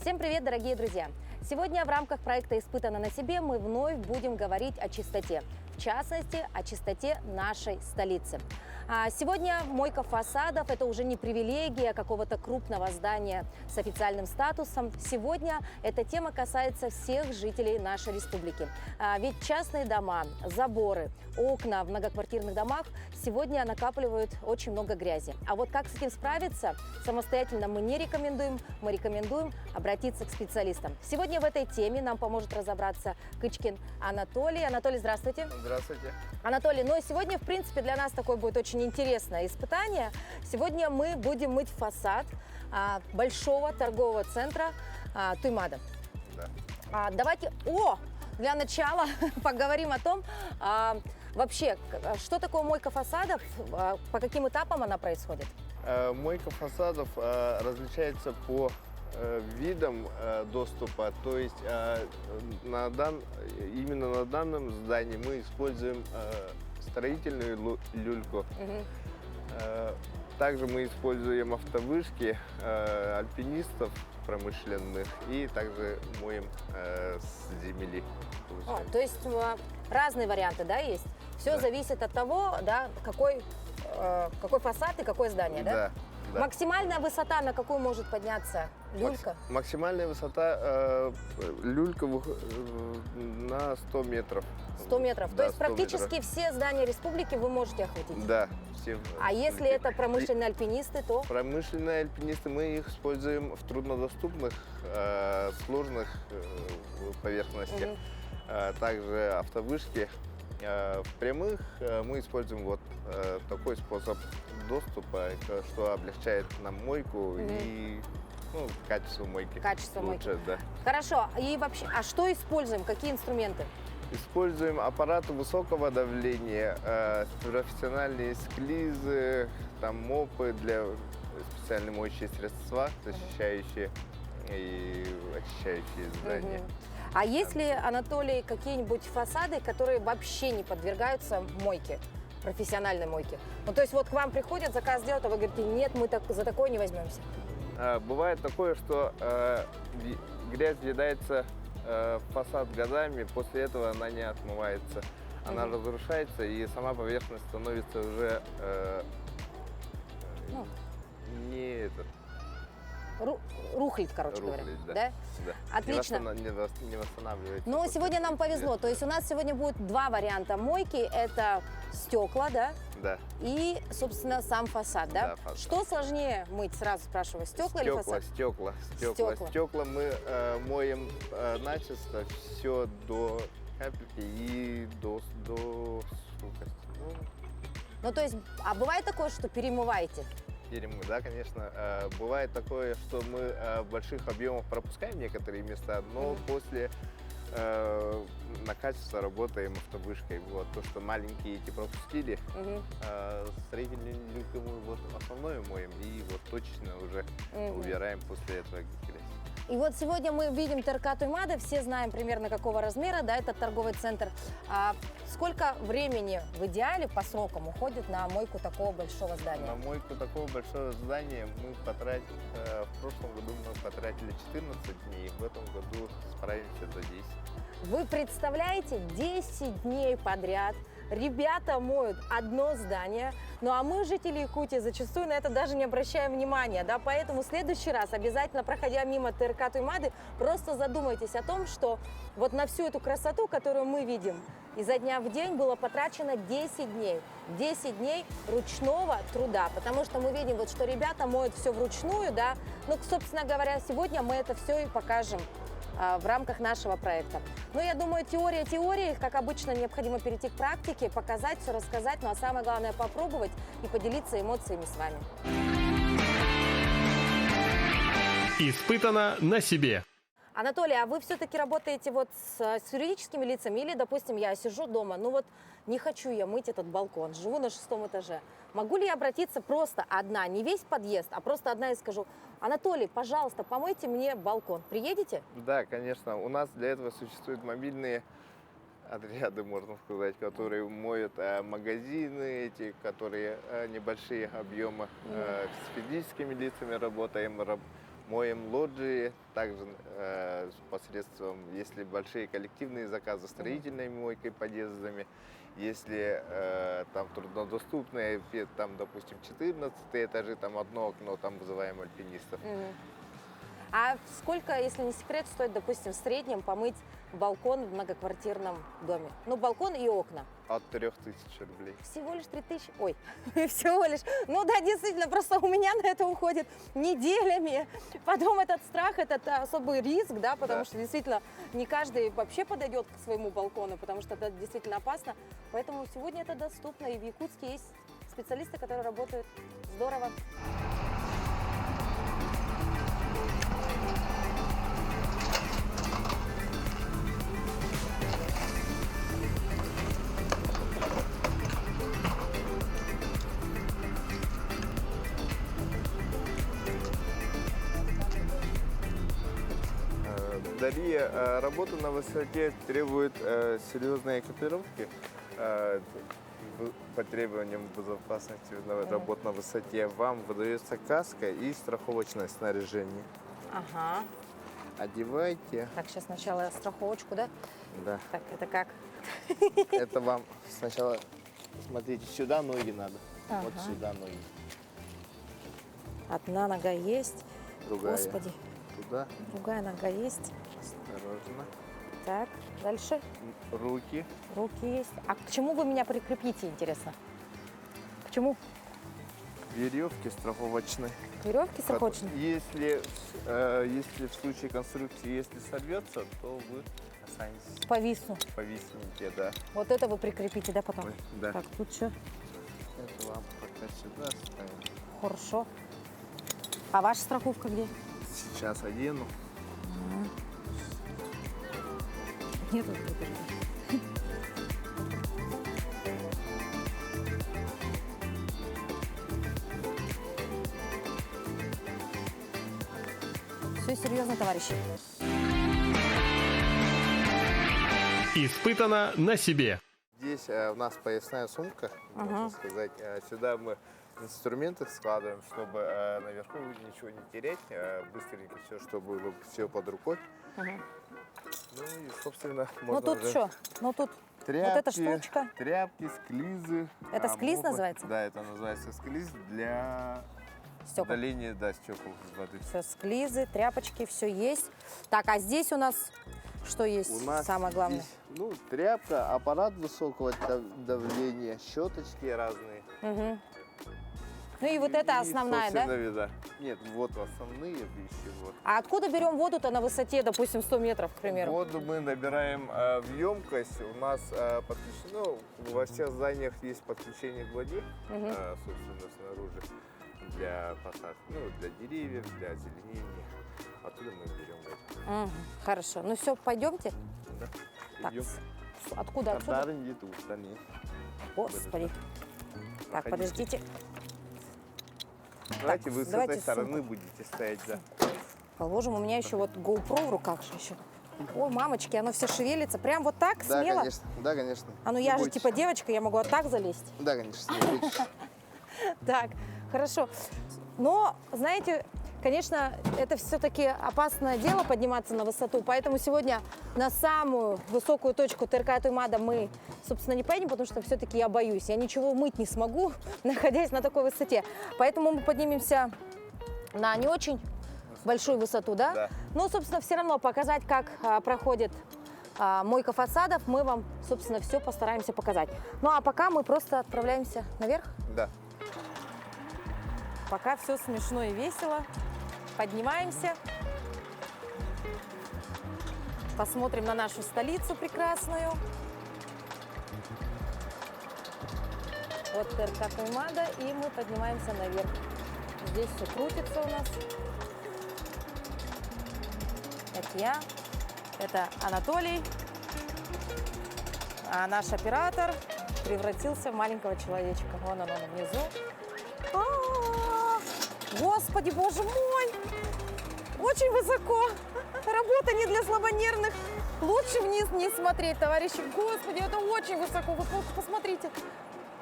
Всем привет, дорогие друзья! Сегодня в рамках проекта «Испытано на себе» мы вновь будем говорить о чистоте. В частности, о чистоте нашей столицы. Сегодня мойка фасадов – это уже не привилегия какого-то крупного здания с официальным статусом. Сегодня эта тема касается всех жителей нашей республики. Ведь частные дома, заборы, окна в многоквартирных домах сегодня накапливают очень много грязи. А вот как с этим справиться, самостоятельно мы не рекомендуем. Мы рекомендуем обратиться к специалистам. Сегодня в этой теме нам поможет разобраться Кычкин Анатолий. Анатолий, здравствуйте. Здравствуйте. Анатолий, ну сегодня, в принципе, для нас такое будет очень интересное испытание. Сегодня мы будем мыть фасад большого торгового центра Туймада. Да. Давайте, для начала поговорим о том, вообще, что такое мойка фасадов, по каким этапам она происходит? Мойка фасадов различается по видам доступа, то есть именно на данном здании мы используем строительную люльку. Также мы используем автовышки альпинистов промышленных и также моем с земли. То есть разные варианты, да, есть? Все Да. зависит от того, да, какой фасад и какое здание, да? Да. Да. Максимальная высота, на какую может подняться люлька? Максимальная высота люлька на 100 метров. 100 метров. Да, То есть 100 практически метров. все здания республики вы можете охватить? Да. Все. А если это промышленные альпинисты, то? Промышленные альпинисты, мы их используем в труднодоступных, сложных поверхностях. Также автовышки. В прямых мы используем вот такой способ доступа, что облегчает нам мойку и качество мойки. Качество лучше, мойки. Да. Хорошо. И вообще, а что используем? Какие инструменты? Используем аппараты высокого давления, профессиональные склизы, там мопы для специальные моющие средства, защищающие и очищающие здания. А есть ли, Анатолий, какие-нибудь фасады, которые вообще не подвергаются мойке, профессиональной мойке? Ну, то есть вот к вам приходят, заказ делают, а вы говорите, нет, мы за такое не возьмемся. Бывает такое, что грязь въедается в фасад годами, после этого она не отмывается. Она разрушается, и сама поверхность становится уже Рухлить, короче говоря. Да. Да? Да. Отлично. Не восстанавливается. Но сегодня нам повезло. То есть у нас сегодня будет два варианта мойки. Это стекла, да? Да. И, собственно, сам фасад, да? Да, фасад. Что сложнее мыть, сразу спрашиваю, стекла или фасад? Стекла. Стекла мы моем начисто все до капельки и до сухости. Ну, то есть, а бывает такое, что перемываете? Да, конечно. Бывает такое, что мы в больших объемах пропускаем некоторые места, но после на качество работаем автовышкой. Вот. То, что маленькие эти пропустили, строительную люльку мы вот основное моем и вот точечно уже убираем после этого грязь. И вот сегодня мы видим ТРК Туймада, все знаем примерно какого размера, да, этот торговый центр. Сколько времени в идеале по срокам уходит на мойку такого большого здания? На мойку такого большого здания мы потратили, в прошлом году мы потратили 14 дней, в этом году справимся за 10. Вы представляете, 10 дней подряд ребята моют одно здание, ну а мы, жители Якутии, зачастую на это даже не обращаем внимания, да, поэтому в следующий раз, обязательно проходя мимо ТРК Туймады, просто задумайтесь о том, что вот на всю эту красоту, которую мы видим, изо дня в день было потрачено 10 дней. 10 дней ручного труда, потому что мы видим, вот, что ребята моют все вручную, да, ну, собственно говоря, сегодня мы это все и покажем в рамках нашего проекта. Но я думаю, теория теорией, как обычно, необходимо перейти к практике, показать, все рассказать, ну а самое главное попробовать и поделиться эмоциями с вами. Испытано на себе. Анатолий, а вы все-таки работаете вот с юридическими лицами или, допустим, я сижу дома, ну вот не хочу я мыть этот балкон, живу на 6-м этаже. Могу ли я обратиться просто одна, не весь подъезд, а просто одна и скажу: Анатолий, пожалуйста, помойте мне балкон. Приедете? Да, конечно. У нас для этого существуют мобильные отряды, можно сказать, которые моют магазины, эти, которые небольшие объемы. С физическими лицами работаем, моем лоджии, также посредством, если большие коллективные заказы, строительной мойкой подъездами, если там труднодоступные, там, допустим, 14 этажи, там одно окно, там вызываем альпинистов. А сколько, если не секрет, стоит, допустим, в среднем помыть балкон в многоквартирном доме? Ну, балкон и окна. От 3000 рублей. Всего лишь 3000? Ой, всего лишь. Ну да, действительно, просто у меня на это уходит неделями. Потом этот страх, этот особый риск, да, потому что действительно не каждый вообще подойдет к своему балкону, потому что это действительно опасно. Поэтому сегодня это доступно, и в Якутске есть специалисты, которые работают здорово. Вдали работа на высоте требует серьезной экипировки. По требованиям безопасности работ на высоте вам выдается каска и страховочное снаряжение. Ага. Одевайте. Так, сейчас сначала страховочку, да? Да. Так, это как? Это вам сначала, смотрите, сюда ноги надо. Ага. Вот сюда ноги. Одна нога есть. Другая. Господи. Туда. Другая нога есть. Осторожно. Так, дальше. Руки. Руки есть. А к чему вы меня прикрепите, интересно? К чему? Веревки страховочные. К веревке страховочной? Если в случае конструкции, если сорвется, то вы останетесь. Повиснете, да. Вот это вы прикрепите, да, потом? Ой, да. Так, тут что? Это вам пока сюда ставим. Хорошо. А ваша страховка где? Сейчас одену. Нет, все серьезно, товарищи. Испытано на себе. Здесь у нас поясная сумка, можно сказать. Сюда мы инструменты складываем, чтобы наверху ничего не терять. Быстренько все, чтобы было все под рукой. Ну и, собственно, можно Ну тут уже что? Ну тут тряпки, вот эта штучка. Тряпки, склизы. Это склиз обувь. называется? Да, это называется склиз для Стекол. удаления, да, стекол из воды. Все, склизы, тряпочки, все есть. Так, а здесь у нас что есть У нас самое главное? здесь, ну, тряпка, аппарат высокого давления, щеточки разные. Угу. Ну и вот это основная, да? собственно, да? Нет, вот основные вещи. Вот. А откуда берем воду-то на высоте, допустим, 100 метров, к примеру? Воду мы набираем в емкость. У нас подключено, во всех зданиях есть подключение к воде, собственно, снаружи, для посадки, ну, для деревьев, для озеленения. Оттуда мы берем воду. Хорошо. Ну все, пойдемте. Да. Так, Идем. откуда? Отсюда? Кадар не тут, они. Господи. Так, Проходите. подождите. Давайте Так, вы с давайте этой стороны сумку будете стоять, да. положим. У меня еще вот GoPro в руках же еще. Ой, мамочки, оно все шевелится. Прям вот так, Да, смело? конечно. Да, конечно. А ну Не я же бойтесь. типа девочка, я могу вот так залезть. Да, конечно, не бойтесь. Так, хорошо. Но, знаете, конечно, это все-таки опасное дело подниматься на высоту, поэтому сегодня на самую высокую точку ТРК Туймада мы, собственно, не поедем, потому что все-таки я боюсь. Я ничего мыть не смогу, находясь на такой высоте. Поэтому мы поднимемся на не очень большую высоту, да? Да. Но, собственно, все равно показать, как проходит мойка фасадов, мы вам, собственно, все постараемся показать. Ну, а пока мы просто отправляемся наверх. Да. Пока все смешно и весело. Поднимаемся. Посмотрим на нашу столицу прекрасную. Вот ТРК Туймада, и мы поднимаемся наверх. Здесь все крутится у нас. Это я, это Анатолий, а наш оператор превратился в маленького человечка. Вон он внизу. Господи, боже мой! Очень высоко. Работа не для слабонервных. Лучше вниз не смотреть, товарищи. Господи, это очень высоко. Вы просто посмотрите.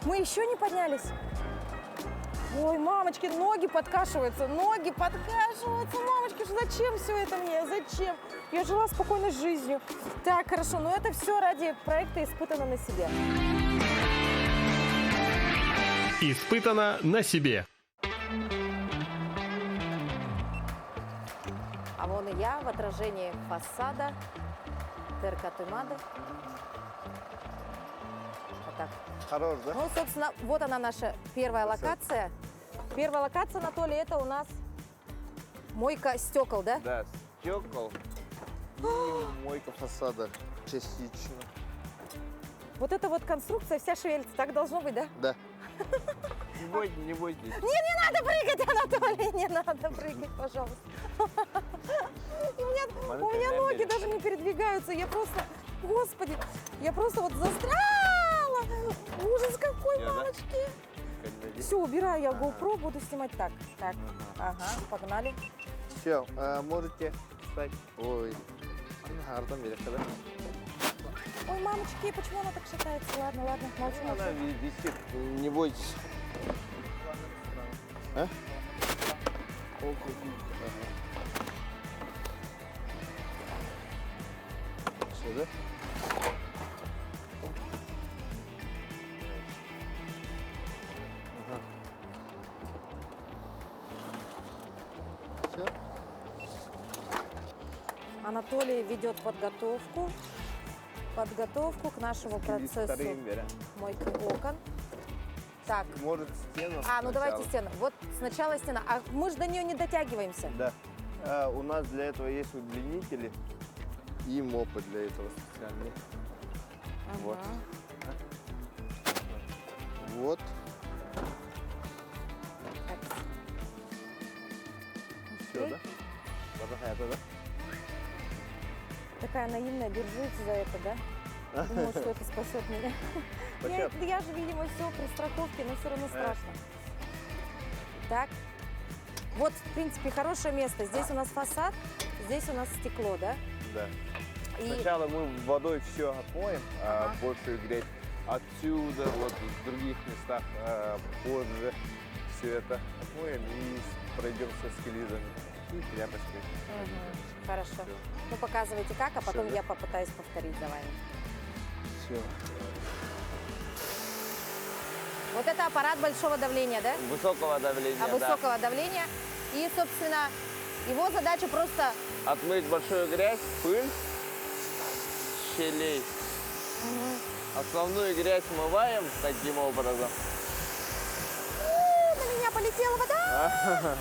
Мы еще не поднялись. Ой, мамочки, ноги подкашиваются, мамочки, зачем все это мне, зачем? Я жила спокойной жизнью. Так, хорошо, но это все ради проекта «Испытано на себе». Испытано на себе. А вон и я в отражении фасада Теркатымады. Вот так. Хорош, да? Ну, собственно, вот она наша первая локация. Первая локация, Анатолий, это у нас мойка стекол, да? Да, стекол и мойка фасада частично. Вот эта вот конструкция вся шевелится, так должно быть, да? Да. Не бойтесь. Не надо прыгать, Анатолий, не надо прыгать, пожалуйста. У меня ноги даже не передвигаются, я просто, господи, я просто вот застряла. Ужас какой, Я, да? мамочки. Все, убираю я GoPro, буду снимать так. Так, ага, погнали. Все, можете встать. Ой, гарно берется, да? Ой, мамочки, почему она так шатается? Ладно, ладно, молчу, Она молчу. висит, не бойтесь. А? Все, да? Все? Анатолий ведет подготовку к нашему процессу мойки окон. Так, Может, стену ну сначала? давайте стену. Вот сначала стена. А мы же до нее не дотягиваемся. Да. У нас для этого есть удлинители и мопы для этого специальные. Вот. Ага. Вот. Так. Все, Окей. да? Вот такая, да? Такая наивная, держусь за это, да? Думаю, что это спасет меня. Я же, видимо, все при страховке, но все равно страшно. Так. Вот, в принципе, хорошее место. Здесь у нас фасад, здесь у нас стекло, да? Да. И Сначала мы водой все отмоем, Ага. большую грязь. Отсюда, вот в других местах позже все это отмоем и пройдемся с клизами и тряпочкой. Хорошо. Ну, показывайте как, а потом да. я попытаюсь повторить за вами. Все. Вот это аппарат большого давления, да? Высокого давления, Высокого давления. И, собственно, его задача просто... Отмыть большую грязь, пыль, щелей. Основную грязь смываем таким образом. На меня полетела вода!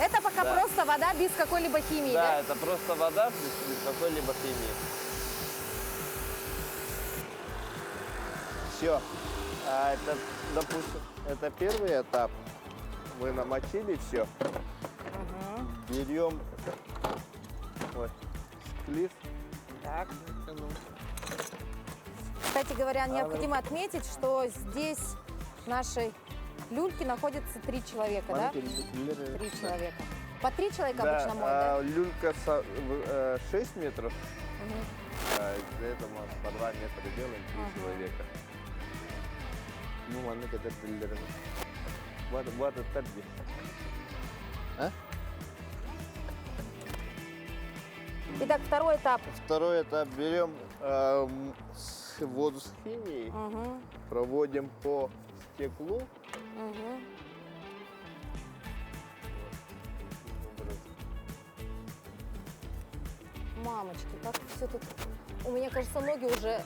Это пока Да. просто вода без какой-либо химии, Да, да? это просто вода без какой-либо химии. Все. Это, допустим, это первый этап. Мы намочили все. Берем вот, склиф. Так. Кстати говоря, необходимо отметить, что здесь в нашей люльке находится 3 человека, да? 3 человека. По 3 человека Да, обычно моют, да? люлька 6 метров. Для этого мы по 2 метра делаем 3 человека. Ну, ладно, когда пиллеры. Вот это где? А? Итак, второй этап. Второй этап берем воду с химией, проводим по стеклу. Мамочки, как все тут... У меня, кажется, ноги уже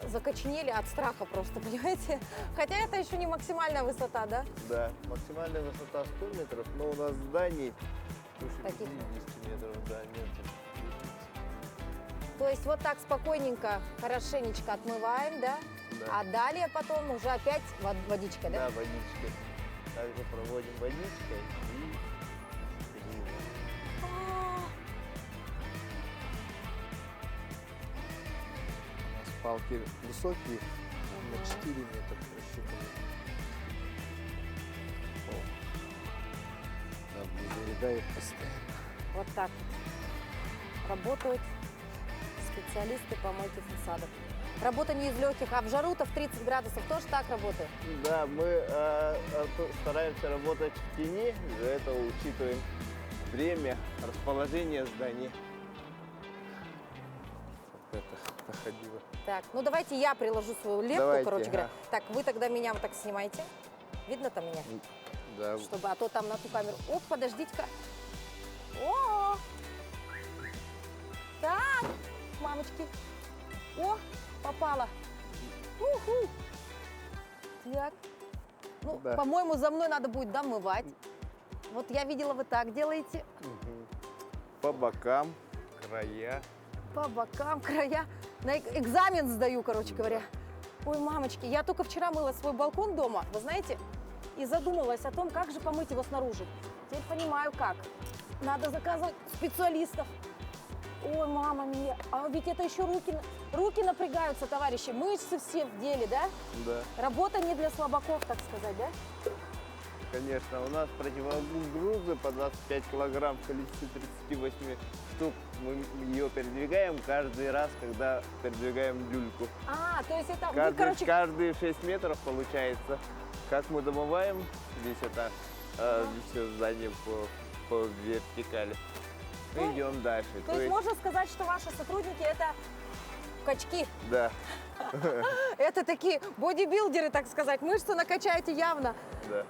закоченели от страха просто, понимаете? Хотя это еще не максимальная высота, да? Да, максимальная высота 100 метров, но у нас зданий выше Таких 50 метров, да, нет. То есть вот так спокойненько, хорошенечко отмываем, да? Да. А далее потом уже опять водичкой, да? Да, водичкой. Также проводим водичкой и... У нас палки высокие, на 4 метра рассчитаны. Зарядаем постоянно. Вот так вот работают специалисты по мойке фасадов. Работа не из легких, а в жару-то в 30 градусов тоже так работает. Да, мы стараемся работать в тени, из-за этого учитываем время, расположение зданий. Это походило. Так, ну давайте я приложу свою лепту, Давайте, короче говоря. ага. Так, вы тогда меня вот так снимайте. Видно там меня? Да. Чтобы, а то там на ту камеру. Оп, подождите-ка. О! Так, мамочки. О, попала. Уху. Так. Ну, Да. по-моему, за мной надо будет домывать. Вот я видела, вы так делаете. По бокам, края. По бокам, края. На экзамен сдаю, короче говоря. Ой, мамочки, я только вчера мыла свой балкон дома, вы знаете, и задумалась о том, как же помыть его снаружи. Теперь понимаю, как. Надо заказывать специалистов. Ой, мама мия, а ведь это еще руки напрягаются, товарищи. Мышцы все в деле, да? Да, Работа не для слабаков, так сказать, да? конечно. У нас противогрузы по 25 килограмм в количестве 38 штук. Мы ее передвигаем каждый раз, когда передвигаем люльку. А, то есть это вы, короче, Каждые 6 метров получается. Как мы домываем, здесь это все здание по вертикали. Ну, Мы идем дальше. то есть можно сказать, что ваши сотрудники это качки. Да, Это такие бодибилдеры, так сказать. Мышцы накачаете явно. да.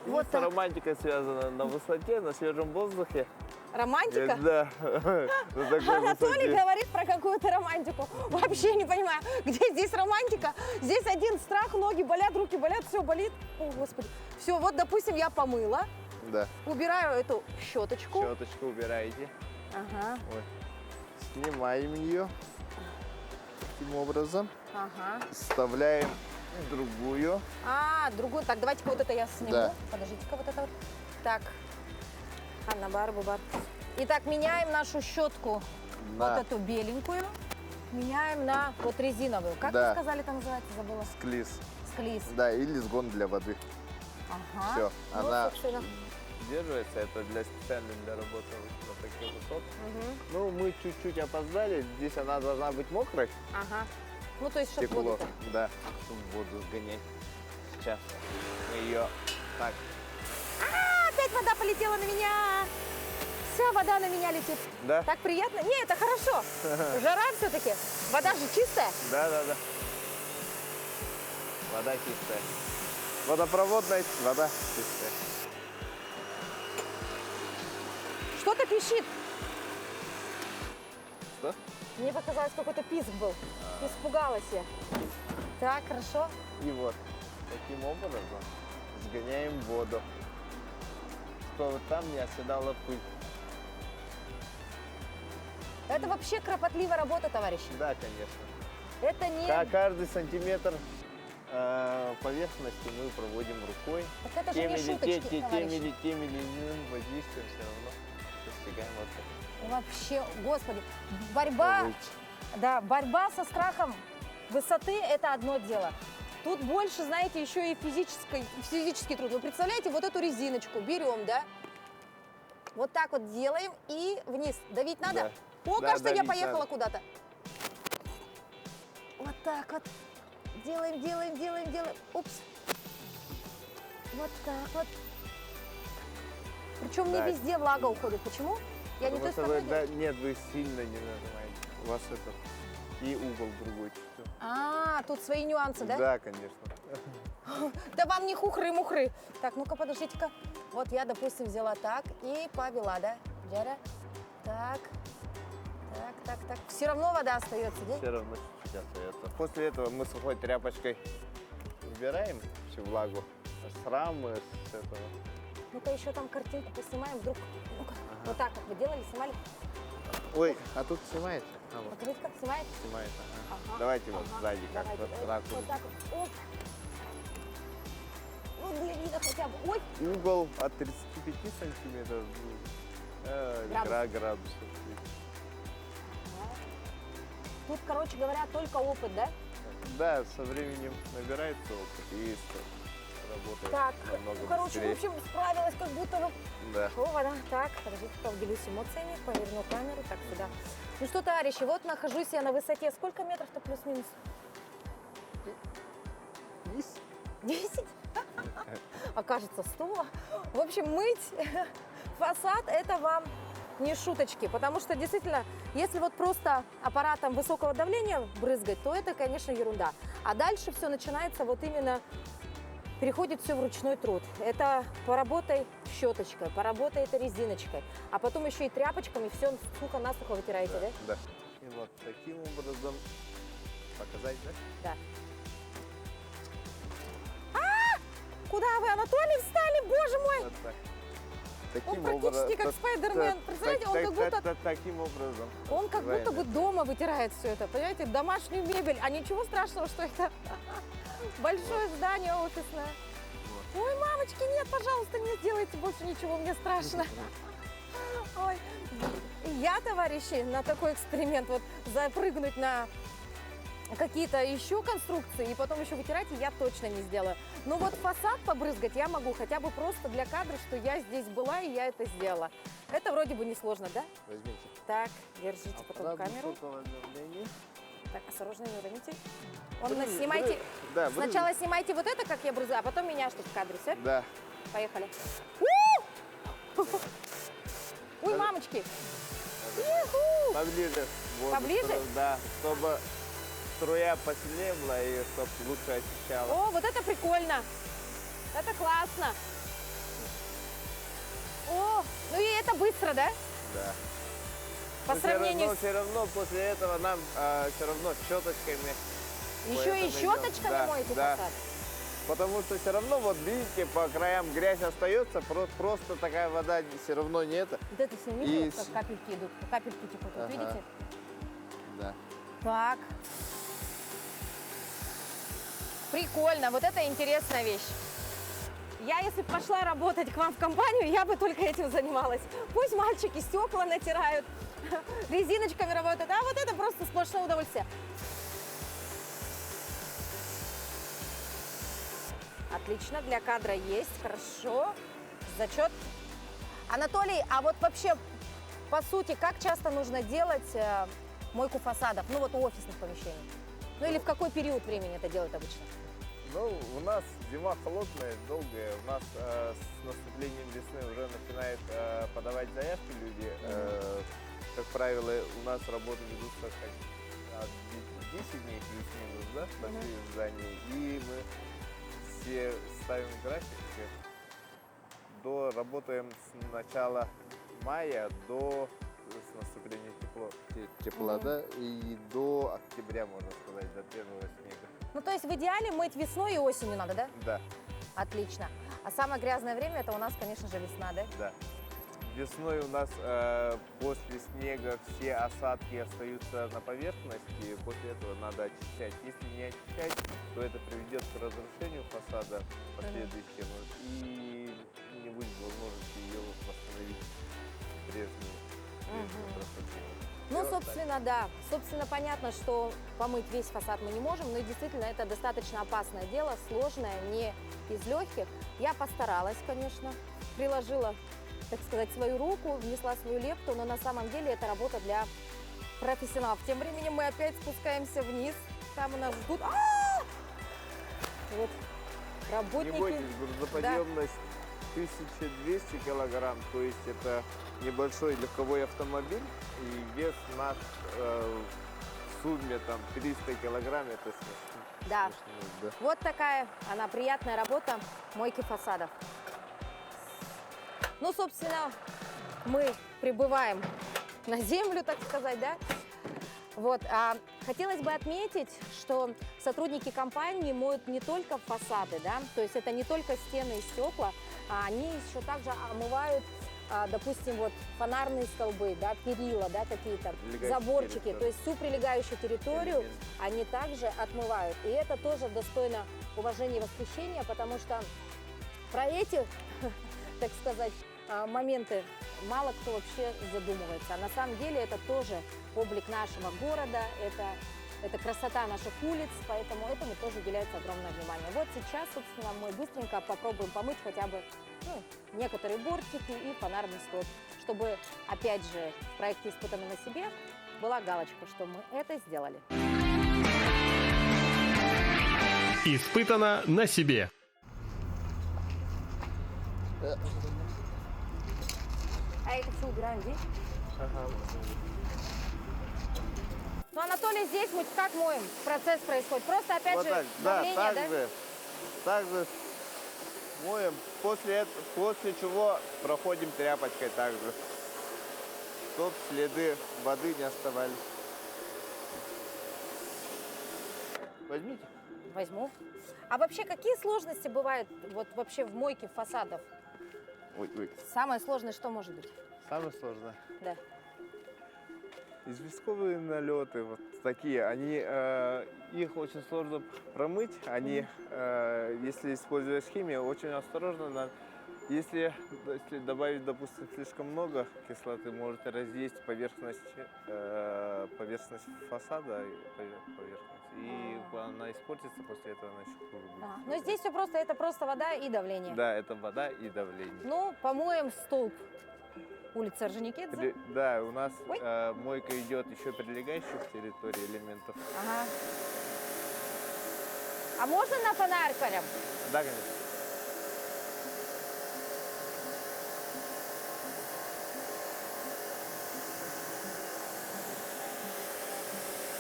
Вот Вот так. романтика связана на высоте, на свежем воздухе. Романтика? Да. На такой Анатолий высоте. говорит про какую-то романтику. Вообще не понимаю, где здесь романтика. Здесь один страх, ноги болят, руки болят, все болит. О, Господи. Все, вот, допустим, я помыла, Да. убираю эту щеточку. Щеточку убираете. Ага, Вот. Снимаем ее таким образом. ага. Вставляем другую. А, другую. Так, давайте-ка вот это я сниму. Да. Подождите-ка вот это вот. Так. Анна Барбубар. Итак, меняем нашу щетку, На вот эту беленькую, меняем на вот резиновую. Как Да. вы сказали, там называется, забыла? склиз. Склиз. Да, или сгон для воды. Ага. Все, Ну, она собственно. держится, это специально для работы на таких высот. Мгм. Ну, мы чуть-чуть опоздали, здесь она должна быть мокрой, Ага. Ну, то есть, чтобы тепло, воду-то. да, чтобы воду сгонять. Сейчас мы ее так, Опять вода полетела на меня. Вся вода на меня летит. да, Так приятно? Не, это хорошо. Жара все-таки. Вода же чистая. да, вода чистая. Водопроводная вода чистая. Что-то пищит. Что? Мне показалось, какой-то писк был. Испугалась я. Так, хорошо. И вот таким образом сгоняем воду, чтобы там не оседала пыль. Это вообще кропотливая работа, товарищи. Да, конечно. Это не... Каждый сантиметр поверхности мы проводим рукой. Так это же не шуточки, товарищи. Теми или иным воздействием все равно достигаем вот этого. Вообще, господи, борьба, да, борьба со страхом высоты – это одно дело. Тут больше, знаете, еще и физический труд. Вы представляете, вот эту резиночку берем, да, вот так вот делаем и вниз. Давить надо? Да. О, Да, кажется, я давить поехала надо. куда-то. Вот так вот. Делаем. Упс. Вот так вот. Причем не Да. везде влага уходит. Почему? Я не той Потому что вы, стороной делаю. нет, вы сильно не нажимаете. У вас это и угол другой чуть-чуть. А, тут свои нюансы, да? Да, конечно. Да вам не хухры-мухры. Так, ну-ка, подождите-ка. Вот я, допустим, взяла так и повела, да? Джара. Так. Все равно вода остается, да? Все равно чуть-чуть остается. После этого мы сухой тряпочкой убираем всю влагу с рамы, с этого. Ну-ка, еще там картинку поснимаем вдруг. Ну-ка, вот так, как вы делали, снимали. Ой, а тут снимаете? А, вот Вот видите, как снимает? снимает. Ага. Ага, Давайте вот ага. сзади как Давайте, вот давайте. ракурс. Вот так вот. Оп. Вот для вида хотя бы. Ой, Угол от 35 сантиметров до градусов. тут, короче говоря, только опыт, да? Да, со временем набирается опыт и работает Так, намного короче, в быстрее. общем, справилась как будто бы. Да. О, да. Так, подождите, поделюсь эмоциями, поверну камеру, так сюда. Ну что, товарищи, вот нахожусь я на высоте. Сколько метров-то плюс-минус? 10? Окажется 100. В общем, мыть фасад – это вам не шуточки, потому что действительно, если вот просто аппаратом высокого давления брызгать, то это, конечно, ерунда. А дальше все начинается вот именно, переходит все в ручной труд. Это поработай щеточкой, поработай это резиночкой, а потом еще и тряпочками все сухо-насухо вытираете, да? Да. И вот таким образом показать, да? Да. Куда вы, Анатолий, встали? Боже мой! Вот так. Он практически как Спайдермен. Представляете, он как будто... Таким образом. Он как будто бы Правильно. дома вытирает все это, понимаете, домашнюю мебель, а ничего страшного, что это большое здание офисное. Ой, мамочки, нет, пожалуйста, не сделайте больше ничего, мне страшно. Ой. Я, товарищи, на такой эксперимент, вот запрыгнуть на какие-то еще конструкции и потом еще вытирать я точно не сделаю. Но вот фасад побрызгать я могу хотя бы просто для кадра, что я здесь была и я это сделала. Это вроде бы несложно, да? Возьмите. Так, держите потом Аппарат камеру. высокого давления. Так, осторожно, не уроните. Он Брызг, снимайте. Да, Сначала снимайте вот это, как я брызгаю, а потом меня, чтобы в кадре. Все? Да. Поехали. Ой, мамочки. Иху! Поближе. Вот, Поближе? Да, чтобы струя посильнее была и чтобы лучше очищала. О, вот это прикольно. Это классно. О, ну и это быстро, да? Да. По Но сравнению все равно после этого нам все равно щеточками. Еще и поэтому щеточками да, моете да. фасад? Потому что все равно, вот видите, по краям грязь остается, просто такая вода все равно нет. Вот это сними, И как с- капельки идут. Капельки текут, вот Ага. видите? Да. Так. Прикольно, вот это интересная вещь. Я, если бы пошла работать к вам в компанию, я бы только этим занималась. Пусть мальчики стекла натирают, резиночками работают, а вот это просто сплошное удовольствие. Отлично, для кадра есть, хорошо. Зачет. Анатолий, а вот вообще, по сути, как часто нужно делать мойку фасадов, ну вот у офисных помещений? Ну или в какой период времени это делают обычно? Ну, у нас зима холодная, долгая. У нас с наступлением весны уже начинают подавать заявки люди. Как правило, у нас работы ведутся от 10 дней плюс-минус, да, на все здания. И мы все ставим график. Работаем с начала мая до с наступления тепла, да, и до октября, можно сказать, до первого снега. Ну то есть в идеале мыть весной и осенью надо, да? Да, Отлично. А самое грязное время это у нас, конечно же, весна, да? да. Весной у нас после снега все осадки остаются на поверхности, после этого надо очищать. Если не очищать, то это приведет к разрушению фасада последующему и не будет возможности ее восстановить прежнюю красоту. Ну, Дело так. собственно, да. Собственно, понятно, что помыть весь фасад мы не можем, но и действительно это достаточно опасное дело, сложное, не из легких. Я постаралась, конечно, приложила, так сказать, свою руку, внесла свою лепту, но на самом деле это работа для профессионалов. Тем временем мы опять спускаемся вниз, там у нас ждут... Вот Не работники. бойтесь, грузоподъемность 1200 килограмм, то есть это небольшой легковой автомобиль, и вес наш в сумме там 300 килограмм, это смешно. Да. Смешно, да. Вот такая она приятная работа мойки фасадов. Ну, собственно, мы прибываем на землю, так сказать, да? Вот. Хотелось бы отметить, что сотрудники компании моют не только фасады, да, то есть это не только стены и стекла, а они еще также омывают, допустим, вот фонарные столбы, да, перила, да, какие-то, Прилегающие заборчики, территории. то есть всю прилегающую территорию Элемент. они также отмывают. И это тоже достойно уважения и восхищения, потому что про эти, так сказать, моменты мало кто вообще задумывается. А на самом деле это тоже облик нашего города, это это красота наших улиц, поэтому этому тоже уделяется огромное внимание. Вот сейчас, собственно, мы быстренько попробуем помыть хотя бы некоторые бортики и фонарный столб, чтобы, опять же, в проекте «Испытано на себе» была галочка, что мы это сделали. Испытано на себе. А это все убираем здесь? Ну, Анатолий, здесь мы как моем? Процесс происходит. Просто опять Вот же так, давление, да, да? так же моем. После чего проходим тряпочкой также, чтобы следы воды не оставались. Возьмите. Возьму. А вообще, какие сложности бывают вот вообще в мойке фасадов? Ой. Самое сложное что может быть? Самое сложное. Да. Известковые налеты, вот такие, они, их очень сложно промыть. Они, если используешь химию, очень осторожно. Если добавить, допустим, слишком много кислоты, может разъесть поверхность фасада, и она испортится, после этого она еще хуже будет. Но здесь все просто, это просто вода и давление. Да, это вода и давление. Ну, помоем столб улицы Орджоникидзе. Да, у нас мойка идет еще прилегающих территорий элементов. Ага. А можно на фонарь прям? Да, конечно.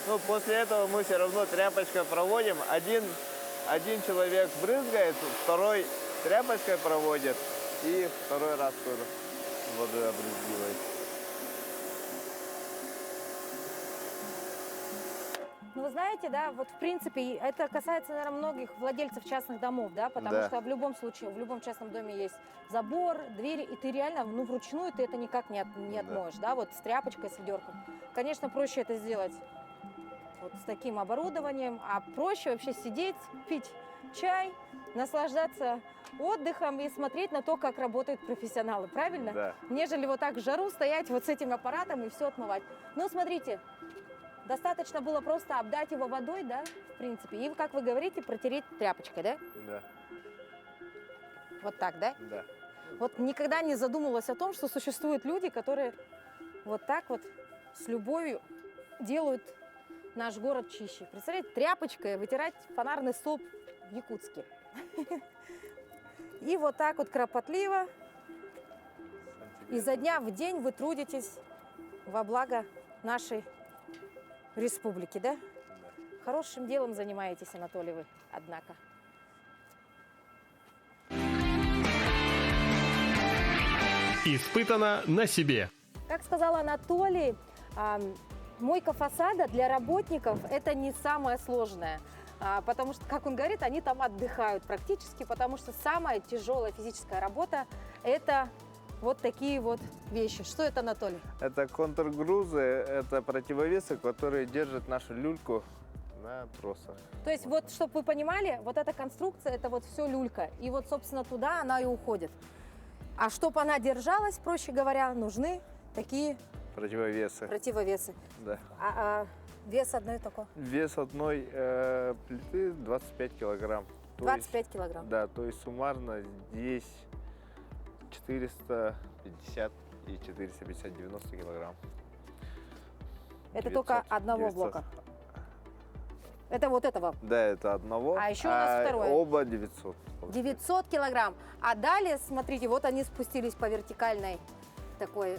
Ну, после этого мы все равно тряпочкой проводим. Один человек брызгает, второй тряпочкой проводит, и второй раз тоже водой обрызгивает. Ну, вы знаете, да, вот в принципе это касается, наверное, многих владельцев частных домов, да, потому Да. что в любом случае, в любом частном доме есть забор, двери, и ты реально, ну, вручную ты это никак не отмоешь, да, вот с тряпочкой, с ведерком. Конечно, проще это сделать вот с таким оборудованием, а проще вообще сидеть, пить чай, наслаждаться отдыхом и смотреть на то, как работают профессионалы, правильно? Да. Нежели вот так в жару стоять вот с этим аппаратом и все отмывать. Ну, смотрите, достаточно было просто обдать его водой, да, в принципе, и, как вы говорите, протереть тряпочкой, да? Да. Вот так, да? Да. Вот никогда не задумывалась о том, что существуют люди, которые вот так вот с любовью делают наш город чище. Представляете, тряпочкой вытирать фонарный столб в Якутске. И вот так вот кропотливо изо дня в день вы трудитесь во благо нашей республики, да? Хорошим делом занимаетесь, Анатолий, вы, однако. Испытано на себе. Как сказал Анатолий, мойка фасада для работников – это не самое сложное. Потому что, как он говорит, они там отдыхают практически, потому что самая тяжелая физическая работа – это вот такие вот вещи. Что это, Анатолий? Это контргрузы, это противовесы, которые держат нашу люльку на тросах. То есть вот, чтобы вы понимали, вот эта конструкция – это вот все люлька. И вот, собственно, туда она и уходит. А чтобы она держалась, проще говоря, нужны такие Противовесы. противовесы. Да. Вес одной такой? Вес одной плиты 25 килограмм. То 25 килограмм. Да, то есть суммарно здесь 450 и 450, 90 килограмм. Это 900, только одного 900. блока? Это вот этого? Да, это одного. А еще у нас второе. Оба 900. 900 килограмм. А далее, смотрите, вот они спустились по вертикальной такой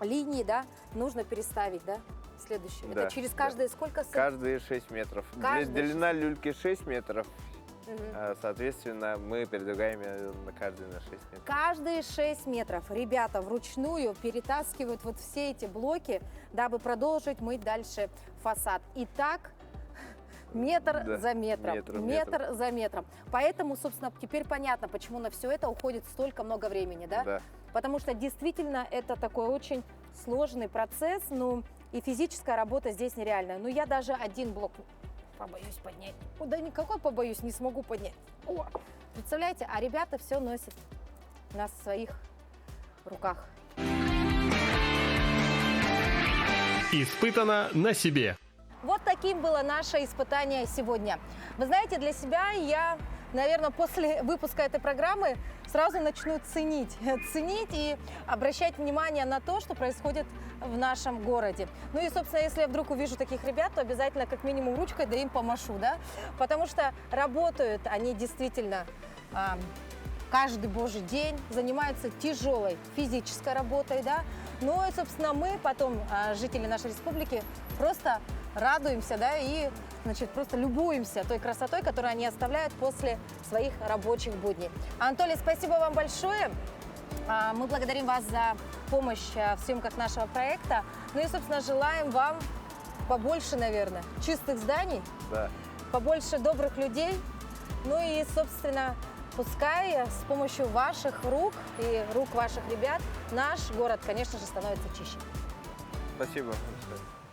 линии, да? Нужно переставить, да? Следующее. Да, Это через да. каждые сколько? Каждые 6 метров. Каждые Длина люльки 6 метров. Мгм. Соответственно, мы передвигаем ее на каждый на 6 метров. Каждые 6 метров ребята вручную перетаскивают вот все эти блоки, дабы продолжить мыть дальше фасад. И так метр Да, за метром, метр. за метром. Поэтому, собственно, теперь понятно, почему на все это уходит столько много времени, да? Да. Потому что действительно это такой очень сложный процесс, ну и физическая работа здесь нереальная. Ну я даже один блок побоюсь поднять. О, да никакой побоюсь, не смогу поднять. О, представляете, а ребята все носят на своих руках. Испытано на себе. Вот таким было наше испытание сегодня. Вы знаете, для себя я, наверное, после выпуска этой программы сразу начну ценить и обращать внимание на то, что происходит в нашем городе. Ну и, собственно, если я вдруг увижу таких ребят, то обязательно как минимум ручкой, да им помашу, да, потому что работают они действительно каждый божий день, занимаются тяжелой физической работой, да. Ну и, собственно, мы потом, жители нашей республики, просто радуемся, да, и, значит, просто любуемся той красотой, которую они оставляют после своих рабочих будней. Анатолий, спасибо вам большое. Мы благодарим вас за помощь в съемках нашего проекта. Ну и, собственно, желаем вам побольше, наверное, чистых зданий, Да. побольше добрых людей. Ну и, собственно, пускай с помощью ваших рук и рук ваших ребят наш город, конечно же, становится чище. Спасибо большое.